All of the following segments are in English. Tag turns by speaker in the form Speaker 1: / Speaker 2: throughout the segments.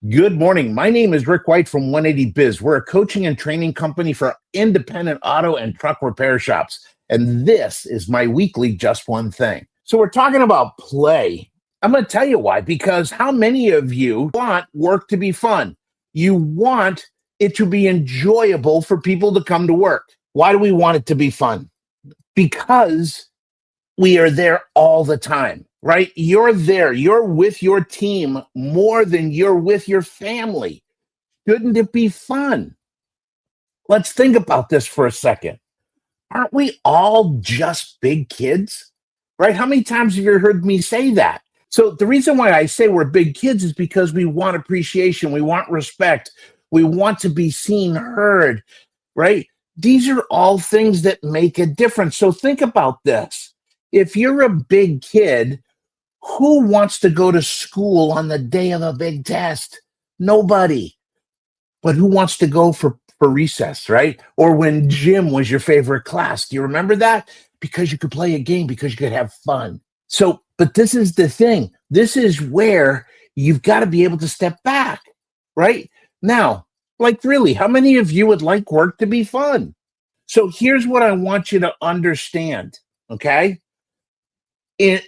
Speaker 1: Good morning. My name is Rick White from 180 Biz. We're a coaching and training company for independent auto and truck repair shops. And this is my weekly Just One Thing. So, we're talking about play. I'm going to tell you why. Because how many of you want work to be fun? You want it to be enjoyable for people to come to work. Why do we want it to be fun? Because we are there all the time, right? You're there. You're with your team more than you're with your family. Shouldn't it be fun? Let's think about this for a second. Aren't we all just big kids? Right? How many times have you heard me say that? So the reason why I say we're big kids is because we want appreciation, we want respect, we want to be seen, heard, right? These are all things that make a difference. So think about this. If you're a big kid, who wants to go to school on the day of a big test? Nobody. But who wants to go for recess, right? Or when gym was your favorite class. Do you remember that? Because you could play a game, because you could have fun. So, but this is the thing. This is where you've got to be able to step back, right? Now, like really, how many of you would like work to be fun? So here's what I want you to understand, okay?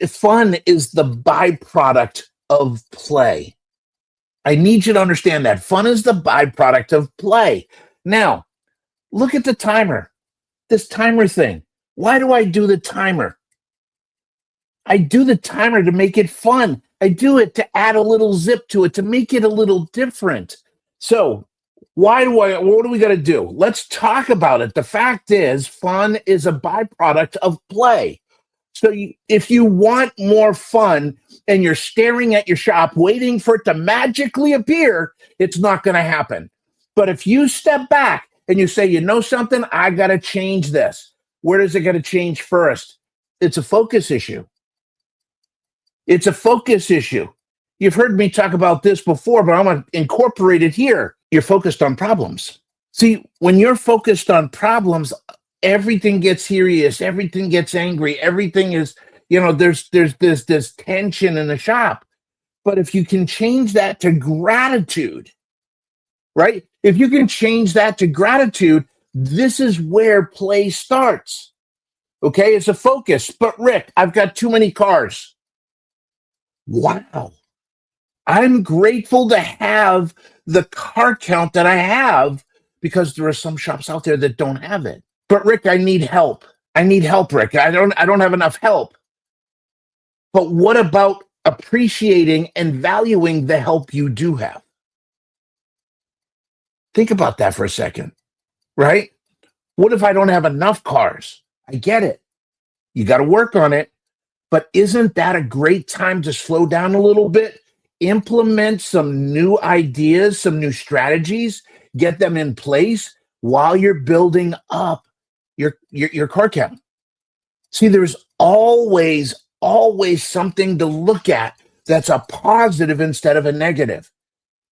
Speaker 1: Fun is the byproduct of play. I need you to understand that. Fun is the byproduct of play. Now, look at the timer, this timer thing. Why do I do the timer? I do the timer to make it fun. I do it to add a little zip to it, to make it a little different. So, what do we got to do? Let's talk about it. The fact is, fun is a byproduct of play. So if you want more fun and you're staring at your shop waiting for it to magically appear, it's not going to happen. But if you step back and you say, you know something, I got to change this. Where does it got to change first? It's a focus issue. It's a focus issue. You've heard me talk about this before, but I'm going to incorporate it here. You're focused on problems. See, when you're focused on problems, everything gets serious, everything gets angry, everything is, there's this tension in the shop. But if you can change that to gratitude, right? If you can change that to gratitude, this is where play starts. Okay, it's a focus. But Rick, I've got too many cars. Wow. I'm grateful to have the car count that I have, because there are some shops out there that don't have it. But Rick, I need help. I need help, Rick. I don't have enough help. But what about appreciating and valuing the help you do have? Think about that for a second, right? What if I don't have enough cars? I get it. You got to work on it. But isn't that a great time to slow down a little bit, implement some new ideas, some new strategies, get them in place while you're building up your car count? See, there's always something to look at that's a positive instead of a negative.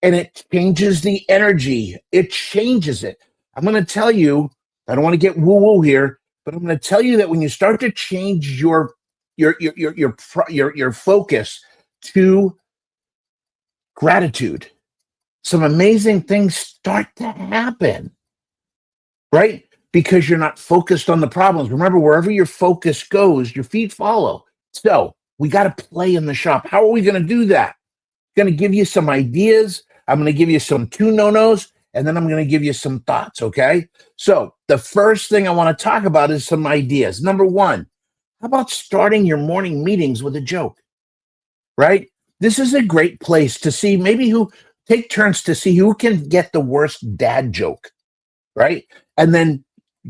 Speaker 1: And it changes the energy. It changes it. I'm going to tell you, I don't want to get woo-woo here, but I'm going to tell you that when you start to change your focus to gratitude, some amazing things start to happen, right? Because you're not focused on the problems. Remember, wherever your focus goes, your feet follow. So we got to play in the shop. How are we going to do that? I'm going to give you some ideas. I'm going to give you some two no-nos, and then I'm going to give you some thoughts, okay? So the first thing I want to talk about is some ideas. Number one, how about starting your morning meetings with a joke, right? This is a great place to see take turns to see who can get the worst dad joke, right? And then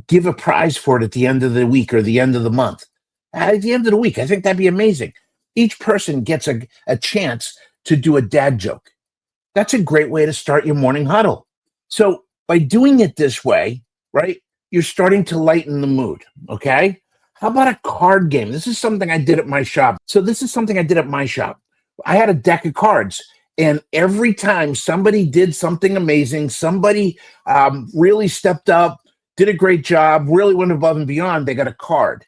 Speaker 1: give a prize for it at the end of the week or the end of the month. At the end of the week, I think that'd be amazing. Each person gets a chance to do a dad joke. That's a great way to start your morning huddle. So by doing it this way, right, you're starting to lighten the mood, okay? How about a card game? This is something I did at my shop. I had a deck of cards, and every time somebody did something amazing, somebody really stepped up, did a great job, really went above and beyond, they got a card.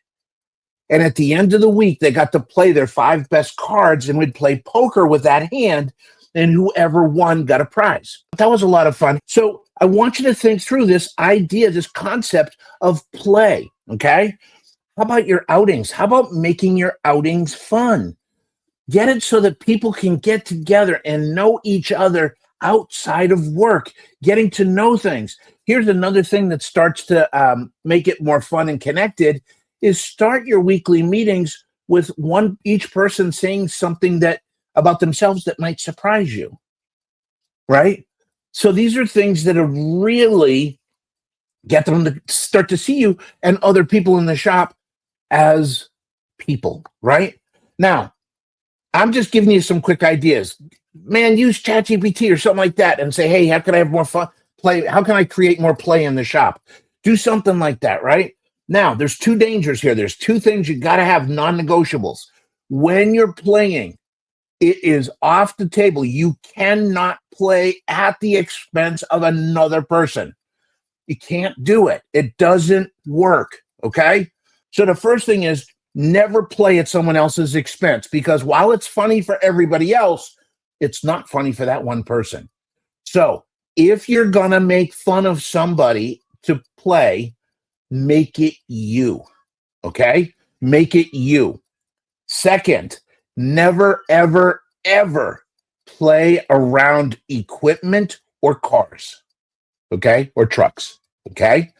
Speaker 1: And at the end of the week, they got to play their 5 best cards, and we'd play poker with that hand. and whoever won got a prize. That was a lot of fun. So I want you to think through this idea, this concept of play. Okay. How about your outings? How about making your outings fun? Get it so that people can get together and know each other outside of work, getting to know things. Here's another thing that starts to make it more fun and connected is start your weekly meetings with each person saying something that about themselves that might surprise you, right? So these are things that are really get them to start to see you and other people in the shop as people, right? Now, I'm just giving you some quick ideas. Man, use ChatGPT or something like that and say, hey, how can I have more fun? Play? How can I create more play in the shop? Do something like that, right? Now, there's two dangers here. There's two things you got to have non-negotiables. When you're playing, it is off the table. You cannot play at the expense of another person. You can't do it. It doesn't work, okay? So the first thing is never play at someone else's expense, because while it's funny for everybody else, it's not funny for that one person. So if you're going to make fun of somebody to play, make it you, okay? Make it you. Second, never, ever, ever play around equipment or cars, okay? Or trucks, okay?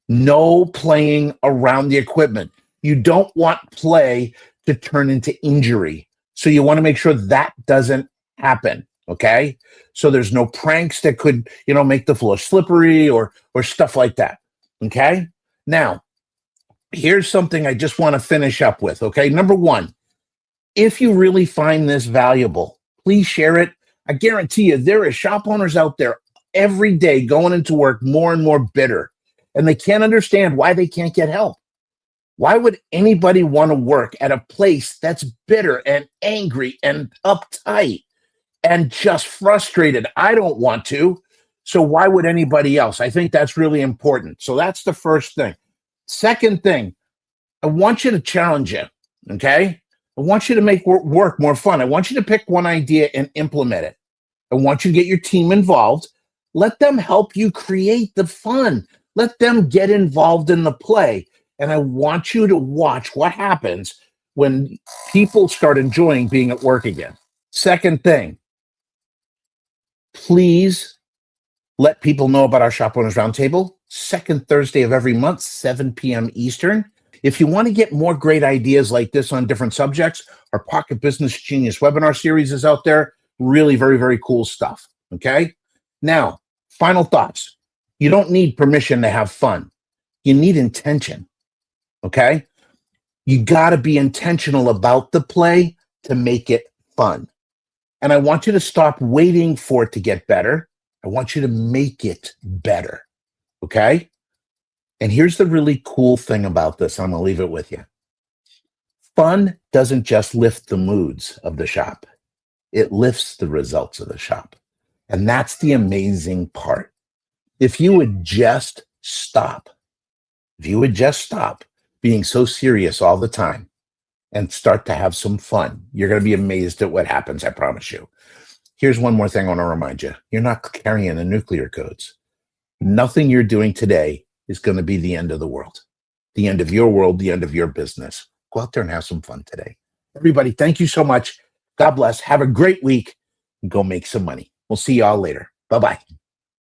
Speaker 1: No playing around the equipment. You don't want play to turn into injury. So you want to make sure that doesn't happen, okay? So there's no pranks that could, make the floor slippery or stuff like that, okay? Now, here's something I just want to finish up with, okay? Number one, if you really find this valuable, please share it. I guarantee you there are shop owners out there every day going into work more and more bitter, and they can't understand why they can't get help. Why would anybody want to work at a place that's bitter and angry and uptight and just frustrated? I don't want to. So why would anybody else? I think that's really important. So that's the first thing. Second thing, I want you to challenge it, okay? I want you to make work more fun. I want you to pick one idea and implement it. I want you to get your team involved. Let them help you create the fun. Let them get involved in the play. And I want you to watch what happens when people start enjoying being at work again. Second thing, please let people know about our Shop Owners Roundtable, second Thursday of every month, 7 p.m. Eastern. If you want to get more great ideas like this on different subjects, our Pocket Business Genius webinar series is out there. Really very, very cool stuff, okay? Now, final thoughts. You don't need permission to have fun. You need intention. Okay? You got to be intentional about the play to make it fun. And I want you to stop waiting for it to get better. I want you to make it better. Okay? And here's the really cool thing about this. I'm going to leave it with you. Fun doesn't just lift the moods of the shop. It lifts the results of the shop. And that's the amazing part. If you would just stop being so serious all the time and start to have some fun, you're going to be amazed at what happens, I promise you. Here's one more thing I want to remind you. You're not carrying the nuclear codes. Nothing you're doing today is going to be the end of the world, the end of your world, the end of your business. Go out there and have some fun today. Everybody, thank you so much. God bless. Have a great week and go make some money. We'll see y'all later. Bye-bye.